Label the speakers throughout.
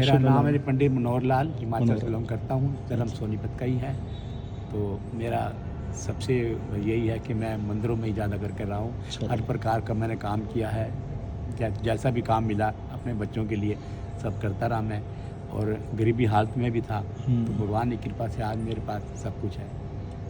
Speaker 1: मेरा
Speaker 2: शुभ
Speaker 1: नाम
Speaker 2: नाम।
Speaker 1: है पंडित मनोहर लाल, हिमाचल से
Speaker 2: मनोहर।
Speaker 1: बिलोंग करता हूँ। जन्म सोनीपत का ही है। तो मेरा सबसे यही है कि मैं मंदिरों में ही ज़्यादा करके रहा हूँ।
Speaker 2: अच्छा।
Speaker 1: हर प्रकार का मैंने काम किया है, जैसा भी काम मिला अपने बच्चों के लिए सब करता रहा मैं। और गरीबी हालत में भी था, तो भगवान की कृपा से आज मेरे पास सब कुछ है,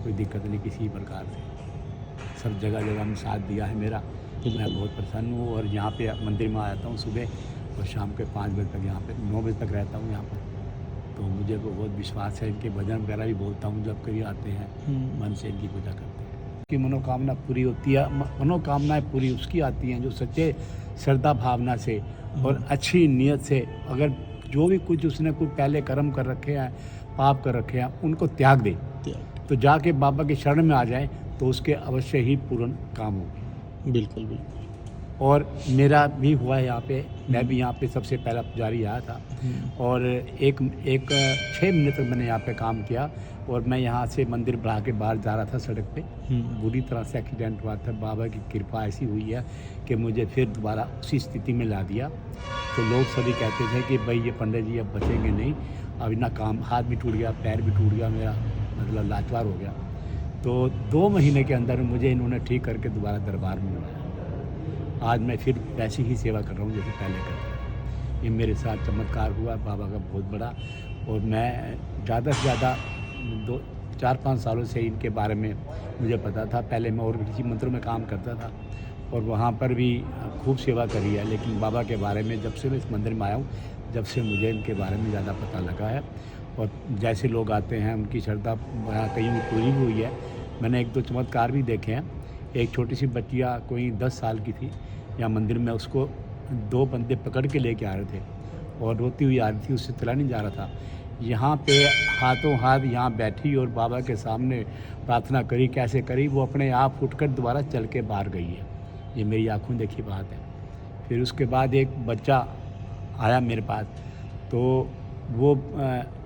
Speaker 1: कोई दिक्कत नहीं किसी प्रकार से। सब जगह जगह में साथ दिया है मेरा। मैं
Speaker 2: बिल्कुल।
Speaker 1: बहुत प्रसन्न हूँ और यहाँ पे मंदिर में आता हूँ सुबह और शाम के 5 बजे तक, यहाँ पे 9 बजे तक रहता हूँ यहाँ पर। तो मुझे को बहुत विश्वास है, इनके भजन वगैरह भी बोलता हूँ जब कभी आते हैं, मन से इनकी पूजा करते हैं। की मनोकामना पूरी होती है। मनोकामनाएं पूरी उसकी आती हैं जो सच्चे श्रद्धा भावना से और अच्छी नीयत से, अगर जो भी कुछ उसने कुछ पहले कर्म कर रखे हैं, पाप कर रखे हैं, उनको त्याग दे, तो जाके बाबा के शरण में आ जाए तो उसके अवश्य ही पूर्ण काम होगी।
Speaker 2: बिल्कुल बिल्कुल।
Speaker 1: और मेरा भी हुआ है यहाँ पे। मैं भी यहाँ पे सबसे पहला पुजारी आया था और एक 6 महीने तक मैंने यहाँ पे काम किया। और मैं यहाँ से मंदिर बढ़ा के बाहर जा रहा था सड़क पे, बुरी तरह से एक्सीडेंट हुआ था। बाबा की कृपा ऐसी हुई है कि मुझे फिर दोबारा उसी स्थिति में ला दिया। तो लोग सभी कहते थे कि भाई ये पंडित जी अब बचेंगे नहीं, अब इतना काम, हाथ भी टूट गया, पैर भी टूट गया मेरा, मतलब लाचार हो गया। तो 2 महीने के अंदर मुझे इन्होंने ठीक करके दोबारा दरबार में बुलाया। आज मैं फिर वैसी ही सेवा कर रहा हूँ जैसे पहले करता था। ये मेरे साथ चमत्कार हुआ बाबा का बहुत बड़ा। और मैं ज़्यादा से ज़्यादा 4-5 सालों से इनके बारे में मुझे पता था। पहले मैं और किसी मंत्रों में काम करता था और वहाँ पर भी खूब सेवा करी है, लेकिन बाबा के बारे में जब से मैं इस मंदिर में आया हूँ, जब से मुझे इनके बारे में ज़्यादा पता लगा है। और जैसे लोग आते हैं उनकी श्रद्धा कहीं भी पूरी भी हुई है। मैंने 1-2 चमत्कार भी देखे हैं। एक छोटी सी बच्चिया कोई 10 साल की थी, यहाँ मंदिर में उसको 2 बंदे पकड़ के लेके आ रहे थे और रोती हुई आ रही थी, उससे चला नहीं जा रहा था। यहाँ पे हाथों हाथ यहाँ बैठी और बाबा के सामने प्रार्थना करी। कैसे करी? वो अपने आप उठकर दोबारा चल के बाहर गई है। ये मेरी आँखों देखी बात है। फिर उसके बाद एक बच्चा आया मेरे पास, तो वो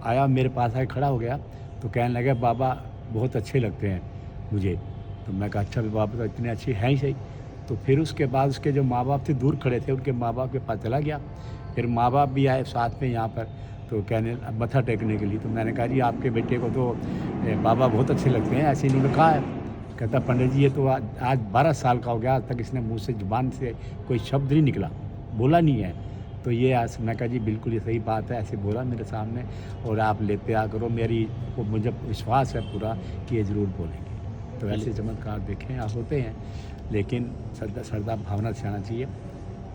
Speaker 1: आया मेरे पास आके खड़ा हो गया, तो कहने लगा बाबा बहुत अच्छे लगते हैं मुझे। तो मैं कहा अच्छा बाबा तो इतने अच्छे हैं ही सही। तो फिर उसके बाद उसके जो माँ बाप थे दूर खड़े थे, उनके माँ बाप के पास चला गया। फिर माँ बाप भी आए साथ में यहाँ पर, तो कहने मत्था टेकने के लिए। तो मैंने कहा जी आपके बेटे को तो बाबा बहुत अच्छे लगते हैं, ऐसे इन्होंने कहा है। कहता पंडित जी ये तो आज 12 साल का हो गया, आज तक इसने मुँह से जुबान से कोई शब्द नहीं निकला, बोला नहीं है। तो ये आज मैं कहा जी बिल्कुल ये सही बात है, ऐसे बोला मेरे सामने और आप लेते आ करो, मेरी को मुझे विश्वास है पूरा कि ये ज़रूर बोलेंगे। तो ऐसे चमत्कार देखें आप होते हैं, लेकिन श्रद्धा भावना से आना चाहिए।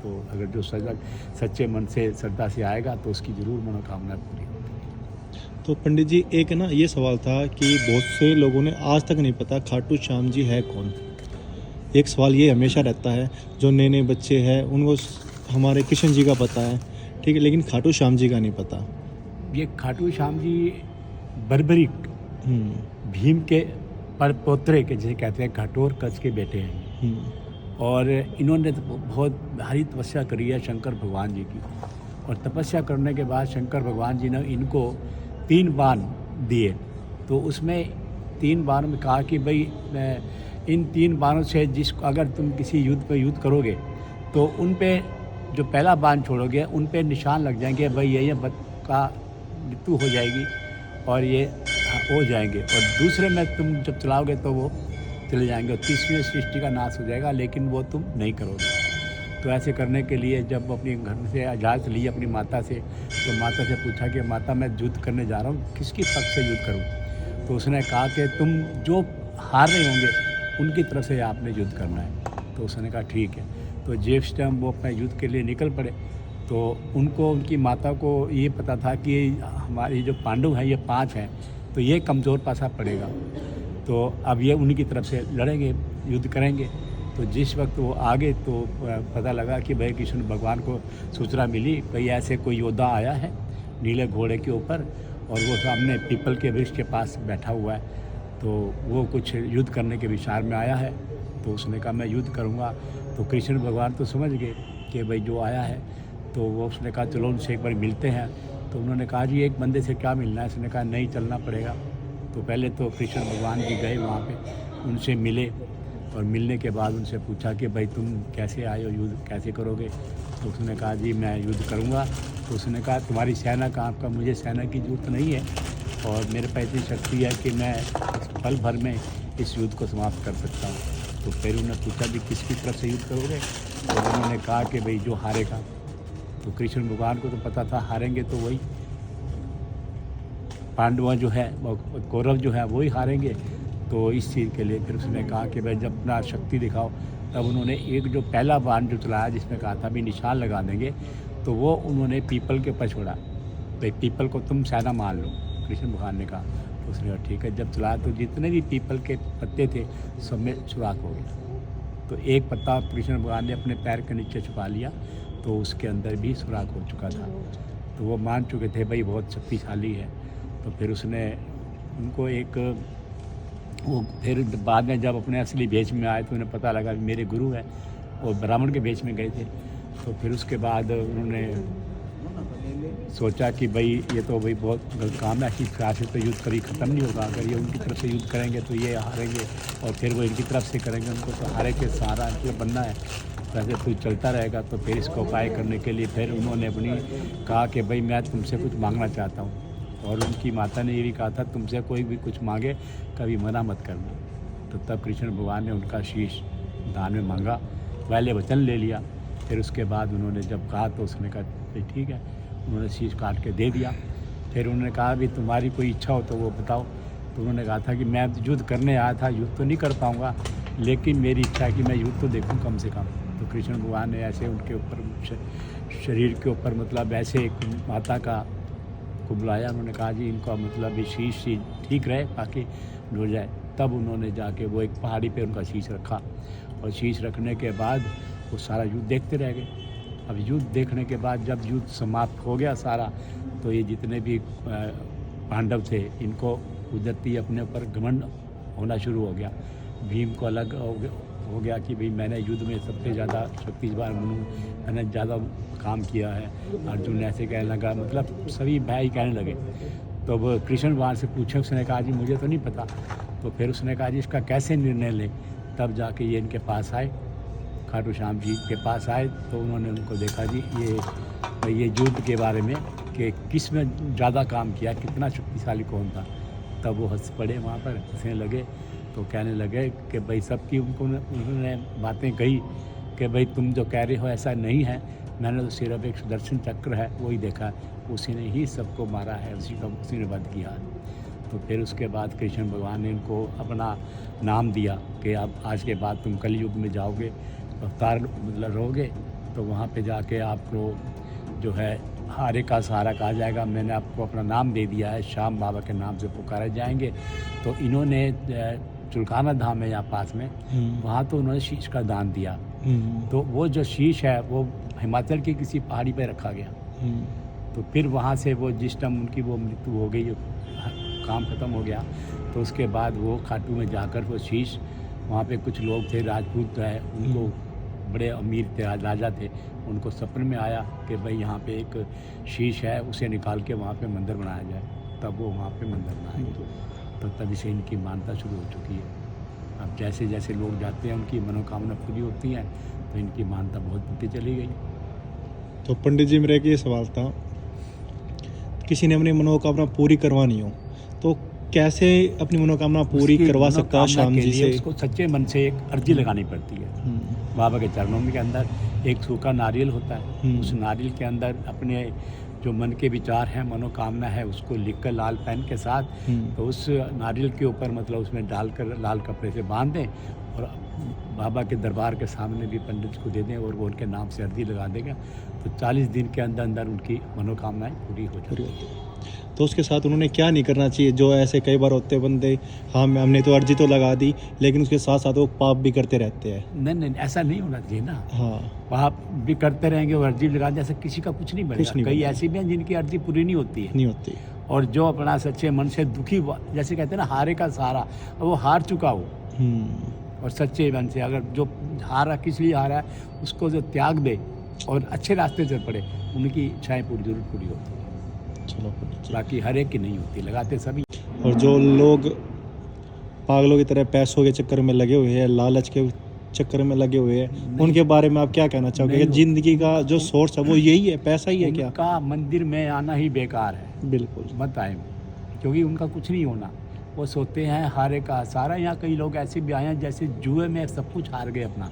Speaker 1: तो अगर जो सच्चे मन से श्रद्धा से आएगा तो उसकी ज़रूर मनोकामना पूरी होती है।
Speaker 2: तो पंडित जी एक ना ये सवाल था कि बहुत से लोगों ने आज तक नहीं पता खाटू श्याम जी है कौन। एक सवाल ये हमेशा रहता है, जो नए नए बच्चे हैं उनको हमारे कृष्ण जी का पता है, ठीक है, लेकिन खाटू श्याम जी का नहीं पता।
Speaker 1: ये खाटू श्याम जी बर्बरिक भीम के परपोत्रे के जिसे कहते हैं, घटोर कच्छ के बेटे हैं। और इन्होंने तो बहुत भारी तपस्या करी है शंकर भगवान जी की। और तपस्या करने के बाद शंकर भगवान जी ने इनको 3 बाण दिए। तो उसमें 3 बाणों में कहा कि भाई इन 3 बाणों से अगर तुम किसी युद्ध पे युद्ध करोगे तो उन पे जो पहला बाण छोड़ोगे उन पे निशान लग जाएंगे, भाई ये का मृत्यु हो जाएगी और ये हो जाएंगे। और दूसरे में तुम जब चलाओगे तो वो चले जाएंगे और तीसरी सृष्टि का नाश हो जाएगा, लेकिन वो तुम नहीं करोगे। तो ऐसे करने के लिए जब अपने घर से इजाज़त ली अपनी माता से, तो माता से पूछा कि माता मैं युद्ध करने जा रहा हूँ, किसकी पक्ष से युद्ध करूँ? तो उसने कहा कि तुम जो हार रहे होंगे उनकी तरफ से आपने युद्ध करना है। तो उसने कहा ठीक है। तो जिस टाइम वो अपने युद्ध के लिए निकल पड़े, तो उनको उनकी माता को ये पता था कि हमारी जो पांडव हैं ये 5 हैं, तो ये कमज़ोर पासा पड़ेगा, तो अब ये उन्हीं की तरफ से लड़ेंगे, युद्ध करेंगे। तो जिस वक्त वो आगे, तो पता लगा कि भाई कृष्ण भगवान को सूचना मिली भाई ऐसे कोई योद्धा आया है नीले घोड़े के ऊपर और वो सामने पीपल के वृक्ष के पास बैठा हुआ है, तो वो कुछ युद्ध करने के विचार में आया है। तो उसने कहा मैं युद्ध करूँगा। तो कृष्ण भगवान तो समझ गए कि भाई जो आया है, तो वो उसने कहा चलो उनसे एक बार मिलते हैं। तो उन्होंने कहा जी एक बंदे से क्या मिलना है? उसने कहा नहीं चलना पड़ेगा। तो पहले तो कृष्ण भगवान जी गए वहाँ पे, उनसे मिले और मिलने के बाद उनसे पूछा कि भाई तुम कैसे आए हो, युद्ध कैसे करोगे? तो उसने कहा जी मैं युद्ध करूँगा तो उसने कहा तुम्हारी सेना का आपका मुझे सेना की जरूरत नहीं है और मेरे पास इतनी शक्ति है कि मैं पल भर में इस युद्ध को समाप्त कर सकता हूँ। तो फिर उन्होंने पूछा भी किसकी तरफ से युद्ध करोगे, तो उन्होंने कहा कि भाई जो हारेगा। तो कृष्ण भगवान को तो पता था हारेंगे तो वही पांडव जो है, कौरव जो है वही हारेंगे। तो इस चीज़ के लिए फिर उसने कहा कि भाई जब अपना शक्ति दिखाओ। तब उन्होंने एक जो पहला बाण जो चलाया जिसमें कहा था भी निशान लगा देंगे, तो वो उन्होंने पीपल के ऊपर छोड़ा। भाई पीपल को तुम सेना मान लो, कृष्ण भगवान ने कहा। तो उसने कहा ठीक है। जब चलाया तो जितने भी पीपल के पत्ते थे सब में सुराख हो गया। तो एक पत्ता कृष्ण भगवान ने अपने पैर के नीचे छुपा लिया, तो उसके अंदर भी सुराख हो चुका था। तो वो मान चुके थे भाई बहुत शक्तिशाली है। तो फिर उसने उनको एक वो फिर बाद में जब अपने असली भेष में आए तो उन्हें पता लगा कि मेरे गुरु हैं, और ब्राह्मण के भेष में गए थे। तो फिर उसके बाद उन्होंने सोचा कि भाई ये तो भाई बहुत गलत काम है, कि से तो युद्ध कभी ख़त्म नहीं होगा। अगर ये उनकी तरफ से युद्ध करेंगे तो ये हारेंगे, और फिर वो इनकी तरफ से करेंगे, उनको तो हारे के सहारा बनना है। वैसे तो चलता रहेगा। तो फिर इसका उपाय करने के लिए फिर उन्होंने अपनी कहा कि भाई मैं तुमसे कुछ मांगना चाहता हूँ। और उनकी माता ने ये भी कहा था तुमसे कोई भी कुछ मांगे कभी मना मत करना। तो तब कृष्ण भगवान ने उनका शीश दान में मांगा, पहले वचन ले लिया। फिर उसके बाद उन्होंने जब कहा तो उसने कहा भाई ठीक है, उन्होंने शीश काट के दे दिया। फिर उन्होंने कहा भी तुम्हारी कोई इच्छा हो तो वो बताओ। तो उन्होंने कहा था कि मैं युद्ध करने आया था, युद्ध तो नहीं कर पाऊँगा, लेकिन मेरी इच्छा है कि मैं युद्ध तो देखूँ कम से कम। तो कृष्ण भगवान ने ऐसे उनके ऊपर शरीर के ऊपर मतलब ऐसे एक माता का को बुलाया। उन्होंने कहा जी इनका मतलब ये शीश ठीक रहे बाकी हो जाए। तब उन्होंने जाके वो एक पहाड़ी पे उनका शीश रखा, और शीश रखने के बाद वो सारा युद्ध देखते रह गए। अब युद्ध देखने के बाद जब युद्ध समाप्त हो गया सारा, तो ये जितने भी पांडव थे इनको कुदरती अपने ऊपर घमंड होना शुरू हो गया। भीम को अलग हो गया कि भाई मैंने युद्ध में सबसे ज़्यादा शक्तिशाली बनूँ, मैंने ज़्यादा काम किया है। अर्जुन ऐसे कहने लगा, मतलब सभी भाई कहने लगे। तो वो कृष्ण भगवान से पूछे, उसने कहा जी मुझे तो नहीं पता। तो फिर उसने कहा जी इसका कैसे निर्णय लें। तब जाके ये इनके पास आए, खाटू श्याम जी के पास आए। तो उन्होंने उनको देखा जी ये युद्ध के बारे में कि किस में ज़्यादा काम किया, कितना शक्तिशाली कौन था। तब वो हंस पड़े, वहाँ पर हंसने लगे। तो कहने लगे कि भाई सबकी उन्होंने बातें कही कि भाई तुम जो कह रहे हो ऐसा नहीं है, मैंने तो सिर्फ एक सुदर्शन चक्र है वही देखा, उसी ने ही सबको मारा है, उसी ने वध किया। तो फिर उसके बाद कृष्ण भगवान ने इनको अपना नाम दिया कि अब आज के बाद तुम कलयुग में जाओगे, अवतार मतलब रहोगे, तो वहाँ पे जाके आपको जो है हारे का सहारा कहा जाएगा। मैंने आपको अपना नाम दे दिया है, श्याम बाबा के नाम से पुकारे जाएंगे। तो इन्होंने चुलकाना धाम है यहाँ पास में, वहाँ तो उन्होंने शीश का दान दिया। तो वो जो शीश है वो हिमाचल की किसी पहाड़ी पे रखा गया। तो फिर वहाँ से वो जिस टाइम उनकी वो मृत्यु हो गई, काम ख़त्म हो गया, तो उसके बाद वो खाटू में जाकर वो शीश, वहाँ पे कुछ लोग थे राजपूत है, उनको बड़े अमीर थे, राजा थे, उनको सपने में आया कि भाई यहाँ पे एक शीश है, उसे निकाल के वहाँ पे मंदिर बनाया जाए। तब वो वहाँ पे मंदिर बनाए। तो तभी से इनकी मान्यता शुरू हो चुकी है। अब जैसे जैसे लोग जाते हैं उनकी मनोकामना पूरी होती है, तो इनकी मान्यता बहुत बढ़ती चली गई।
Speaker 2: तो पंडित जी मेरा एक ये सवाल था, किसी ने अपनी मनोकामना पूरी करवानी हो तो कैसे अपनी मनोकामना पूरी करवा सकता है श्याम जी से?
Speaker 1: उसको सच्चे मन से एक अर्जी लगानी पड़ती है। बाबा के चरणों के अंदर एक सूखा नारियल होता है, उस नारियल के अंदर अपने जो मन के विचार हैं, मनोकामना है, उसको लिखकर लाल पेन के साथ, तो उस नारियल के ऊपर मतलब उसमें डालकर लाल कपड़े से बांध दें, और बाबा के दरबार के सामने भी पंडित को दे दें, और वो उनके नाम से अर्जी लगा देगा। तो 40 दिन के अंदर अंदर उनकी मनोकामनाएं पूरी हो जाती है।
Speaker 2: तो उसके साथ उन्होंने क्या नहीं करना चाहिए? जो ऐसे कई बार होते बंदे, हाँ हमने तो अर्जी तो लगा दी, लेकिन उसके साथ साथ वो पाप भी करते रहते हैं।
Speaker 1: नहीं, ऐसा नहीं होना चाहिए ना।
Speaker 2: हाँ,
Speaker 1: पाप भी करते रहेंगे और अर्जी लगा दें, ऐसा किसी का कुछ नहीं बनेगा। कई ऐसी भी हैं जिनकी अर्जी पूरी नहीं होती है,
Speaker 2: नहीं होती।
Speaker 1: और जो अपना सच्चे मन से दुखी, जैसे कहते हैं ना हारे का सहारा, वो हार चुका हो, और सच्चे मन से अगर जो हारा किस लिए हारा है उसको जो त्याग दे और अच्छे रास्ते से पड़े, उनकी इच्छाएं जरूर पूरी होती है।
Speaker 2: चलो,
Speaker 1: बाकी हर एक की नहीं होती, लगाते सभी।
Speaker 2: और जो लोग पागलों की तरह पैसों के चक्कर में लगे हुए हैं, लालच के चक्कर में लगे हुए हैं, उनके बारे में आप क्या कहना चाहोगे कि
Speaker 1: नहीं।
Speaker 2: जिंदगी का जो सोर्स है वो यही है, पैसा ही है क्या?
Speaker 1: उनका मंदिर में आना ही बेकार है,
Speaker 2: बिल्कुल।
Speaker 1: मत आए, क्योंकि उनका कुछ नहीं होना। वो सोते हैं हारे का सारा। यहाँ कई लोग ऐसे भी आए हैं जैसे जुए में सब कुछ हार गए अपना,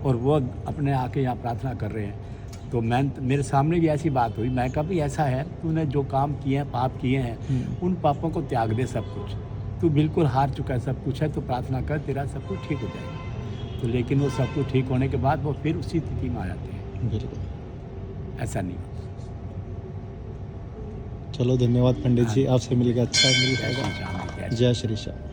Speaker 1: और वो अपने आके यहाँ प्रार्थना कर रहे हैं। तो मेरे सामने भी ऐसी बात हुई। मैं कहा भी ऐसा है, तूने जो काम किए हैं, पाप किए हैं, उन पापों को त्याग दे सब कुछ। तू बिल्कुल हार चुका है, सब कुछ है, तो प्रार्थना कर, तेरा सब कुछ ठीक हो जाएगा। तो लेकिन वो सब कुछ ठीक होने के बाद वो फिर उसी स्थिति में आ जाते हैं।
Speaker 2: बिल्कुल।
Speaker 1: ऐसा नहीं।
Speaker 2: चलो धन्यवाद पंडित जी, आपसे मिलकर अच्छा मिल
Speaker 1: जय श्री राम।
Speaker 2: जय श्री श्याम।